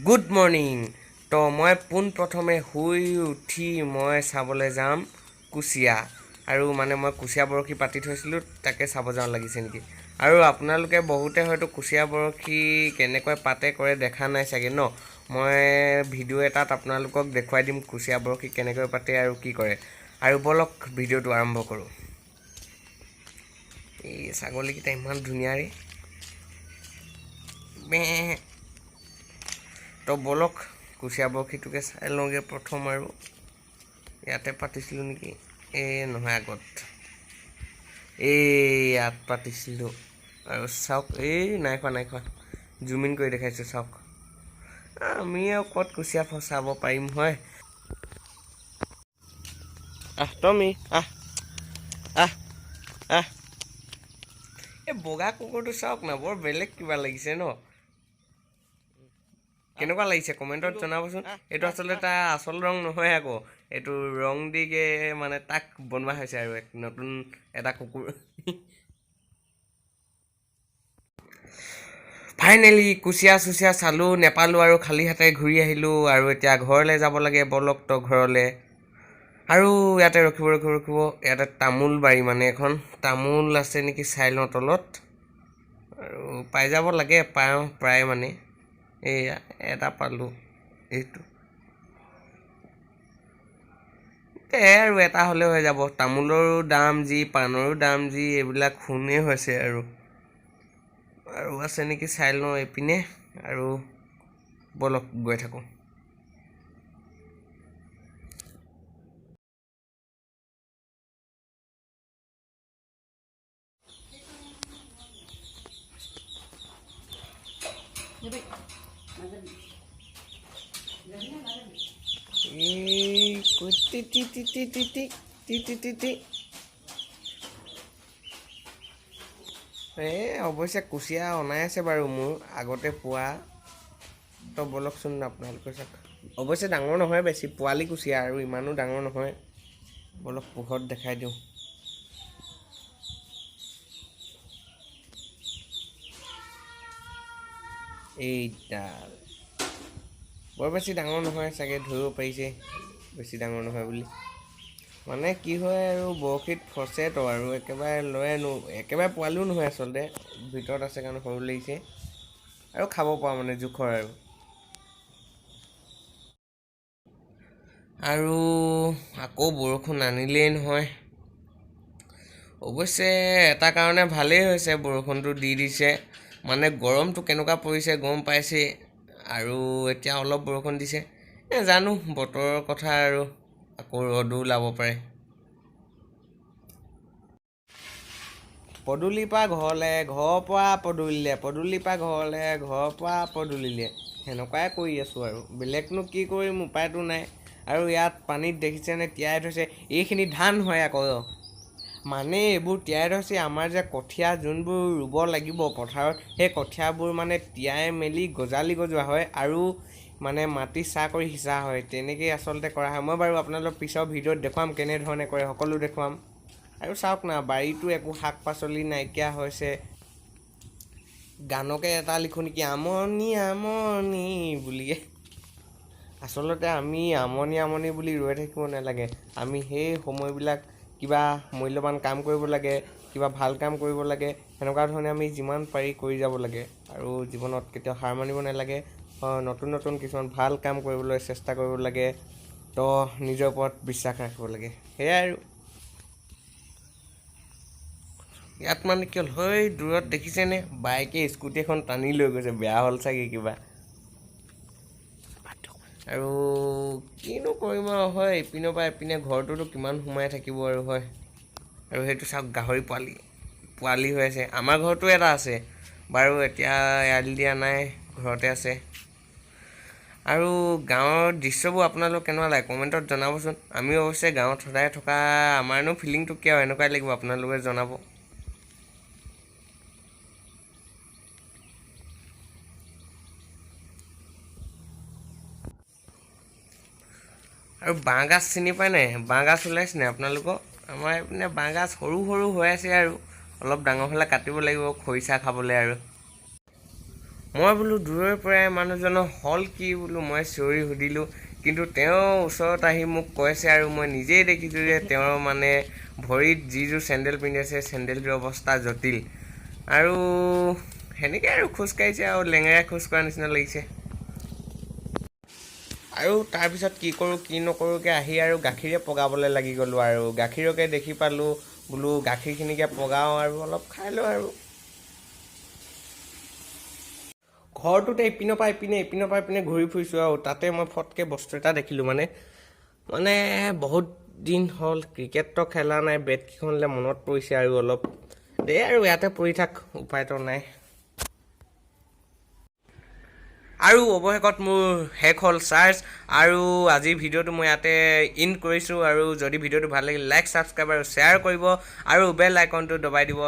Good morning. তো মই পোনপ্ৰথমে শুই উঠি মই চাবলৈ যাম কুচিয়া, আৰু মই কুচিয়া বৰশী পাতি থৈছিলোঁ, তাকে চাব যাওঁ লাগিছে নেকি। আৰু আপোনালোকে বহুতে হয়তো কুচিয়া বৰশী কেনেকৈ পাতে কৰে দেখা নাই চাগে ন। মই ভিডিঅ' এটাত আপোনালোকক দেখুৱাই দিম কুচিয়া বৰশী কেনেকৈ পাতে আৰু কি কৰে। আৰু বলক ভিডিঅ'টো আৰম্ভ কৰোঁ। এই ছাগলীকেইটা ইমান ধুনীয়াৰে তো বলক কুচিয়া বৰশীটোকে চাই লওঁগৈ প্ৰথম। আৰু ইয়াতে পাতিছিলোঁ নেকি, নহয় আগত ইয়াত পাতিছিলোঁ। আৰু চাওক, নাই খোৱা জুম ইন কৰি দেখাইছোঁ চাওক। আমি আৰু ক'ত কুচিয়া ফচাব পাৰিম হয়। টমি এই বগা কুকুৰটো চাওক না, বৰ বেলেগ কিবা লাগিছে ন। কেনেকুৱা লাগিছে কমেণ্টত জনাবচোন। এইটো আচলতে তাৰ আচল ৰং নহয় আকৌ, এইটো ৰং দিকে তাক বনোৱা হৈছে আৰু এক নতুন এটা কুকুৰ। ফাইনেলি কুচিয়া চুচিয়া চালোঁ, নেপালোঁ আৰু খালী হাতে ঘূৰি আহিলোঁ। আৰু এতিয়া ঘৰলৈ যাব লাগে, বলক তো ঘৰলৈ। আৰু ইয়াতে ৰখিব, ইয়াতে তামোল বাৰী এখন তামোল আছে নেকি চাই লওঁ তলত। আৰু পাই যাব লাগে, পাওঁ প্ৰায় এয়া এটা পালোঁ। এইটো আৰু এটা হ'লেও হৈ যাব। তামোলৰো দাম যি, পাণৰো দাম যি, এইবিলাক শুনেই হৈছে। আৰু আছে নেকি চাই লওঁ এইপিনে, আৰু বলক গৈ থাকোঁ। অৱশ্যে কুচিয়া অনাই আছে বাৰু মোৰ আগতে পোৱা। তো বলকচোন আপোনালোকে চাওক। অৱশ্যে ডাঙৰ নহয় বেছি, পোৱালি কুচিয়া আৰু ইমানো ডাঙৰ নহয়। বলক পোহৰত দেখাই দিওঁ। এইডাল বৰ বেছি ডাঙৰ নহয় চাগে, ধৰিব পাৰিছে বেছি ডাঙৰ নহয় বুলি। কি হয় আৰু বৰশীত ফচেতো, আৰু একেবাৰে লৈ আনো, একেবাৰে পোৱালিও নহয় আচলতে, ভিতৰত আছে কাৰণে সৰু লাগিছে। আৰু খাব পৰা জোখৰ। আৰু আকৌ বৰষুণ আনিলেই নহয়। অৱশ্যে এটা কাৰণে ভালেই হৈছে বৰষুণটো দি দিছে, গৰমটো কেনেকুৱা পৰিছে গম পাইছে। আৰু এতিয়া অলপ বৰষুণ দিছে, জানো বতৰৰ কথা, আৰু আকৌ ৰ'দো ওলাব পাৰে। পদূলিৰ পৰা ঘৰলৈ, ঘৰৰ পৰা পদূলিলৈ, পদূলিৰ পৰা ঘৰলৈ, ঘৰৰ পৰা পদূলিলৈ, সেনেকুৱাই কৰি আছোঁ। আৰু বেলেগনো কি কৰিম, উপায়তো নাই। আৰু ইয়াত পানীত দেখিছেনে তিয়াই থৈছে, এইখিনি ধান হয় আকৌ। এইবোৰ তিয়াই থৈছে আমাৰ যে কঠীয়া যোনবোৰ ৰুব লাগিব পথাৰত, সেই কঠীয়াবোৰ তিয়াই মেলি গজোৱা হয়। আৰু মাটি চাহ কৰি সিঁচা হয়, তেনেকেই আচলতে কৰা হয়। মই বাৰু আপোনালোকক পিছৰ ভিডিঅ'ত দেখুৱাম কেনেধৰণে কৰে, সকলো দেখুৱাম। আৰু চাওক না, বাৰীতো একো শাক পাচলি নাইকিয়া হৈছে। গানকে এটা লিখোঁ নেকি, আমনি আমনি বুলিয়ে। আচলতে আমি আমনি বুলি ৰৈ থাকিব নালাগে, আমি সেই সময়বিলাক কিবা মূল্যৱান কাম কৰিব লাগে, কিবা ভাল কাম কৰিব লাগে। সেনেকুৱা ধৰণে আমি যিমান পাৰি কৰি যাব লাগে। আৰু জীৱনত কেতিয়াও হাৰ মানিব নালাগে, নতুন কিছুমান ভাল কাম কৰিবলৈ চেষ্টা কৰিব লাগে। তো নিজৰ ওপৰত বিশ্বাস ৰাখিব লাগে, সেয়াই আৰু। ইয়াত কি হ'ল, দূৰত দেখিছেনে বাইকে স্কুটি এখন টানি লৈ গৈছে, বেয়া হ'ল চাগে কিবা। আৰু কিনো কৰিম আৰু, হয় ইপিনৰ পৰা এপিনে ঘৰটোতো কিমান সোমাই থাকিব আৰু, হয়। আৰু সেইটো চাওক, গাহৰি পোৱালি হৈ আছে। আমাৰ ঘৰতো এটা আছে বাৰু, এতিয়া এৰাল দিয়া নাই, ঘৰতে আছে। আৰু গাঁৱৰ দৃশ্যবোৰ আপোনালোক কেনেকুৱা লাগে কমেণ্টত জনাবচোন। আমি অৱশ্যে গাঁৱত সদায় থকা, আমাৰনো ফিলিংটো কিয় এনেকুৱাই লাগিব, আপোনালোকে জনাব। আৰু বাঁহগাজ চিনি পাই নাই, বাঁহগাজ ওলাইছে নাই আপোনালোকৰ? আমাৰ এইপিনে বাঁহগাজ সৰু সৰু হৈ আছে, আৰু অলপ ডাঙৰ হ'লে কাটিব লাগিব খৰিচা খাবলৈ। আৰু মই বোলো দূৰৰ পৰাই মানুহজনৰ হ'ল কি বোলো মই চিঞৰি সুধিলোঁ, কিন্তু তেওঁ ওচৰত আহি মোক কৈছে আৰু মই নিজেই দেখিছোঁ যে তেওঁৰ মানে ভৰিত যিযোৰ চেণ্ডেল পিন্ধি আছে চেণ্ডেলটোৰ অৱস্থা জটিল। আৰু সেনেকৈ আৰু খোজকাঢ়িছে আৰু লেঙেৰাই খোজ কঢ়াৰ নিচিনা লাগিছে। আৰু তাৰপিছত কি কৰোঁ কি নকৰোঁকৈ আহি আৰু গাখীৰে পগাবলৈ লাগি গ'লোঁ আৰু গাখীৰকে দেখি পালোঁ, বোলো গাখীৰখিনিকে পগাওঁ আৰু অলপ খাই লওঁ আৰু। ঘৰটোতে ইপিনৰ পৰা ইপিনে ঘূৰি ফুৰিছোঁ আৰু তাতে মই ফটকৈ বস্তু এটা দেখিলোঁ মানে বহুত দিন হ'ল ক্ৰিকেটটো খেলা নাই, বেটকেইখনলৈ মনত পৰিছে আৰু অলপ দেই আৰু ইয়াতে পৰি থাক, উপায়তো নাই। আৰু অৱশেষত মোৰ শেষ হ'ল চাৰ্জ, আৰু আজিৰ ভিডিঅ'টো মই ইয়াতে ইণ্ড কৰিছোঁ। আৰু যদি ভিডিঅ'টো ভাল লাগিল লাইক, ছাবস্ক্ৰাইব আৰু শ্বেয়াৰ কৰিব আৰু বেল আইকনটো দবাই দিব।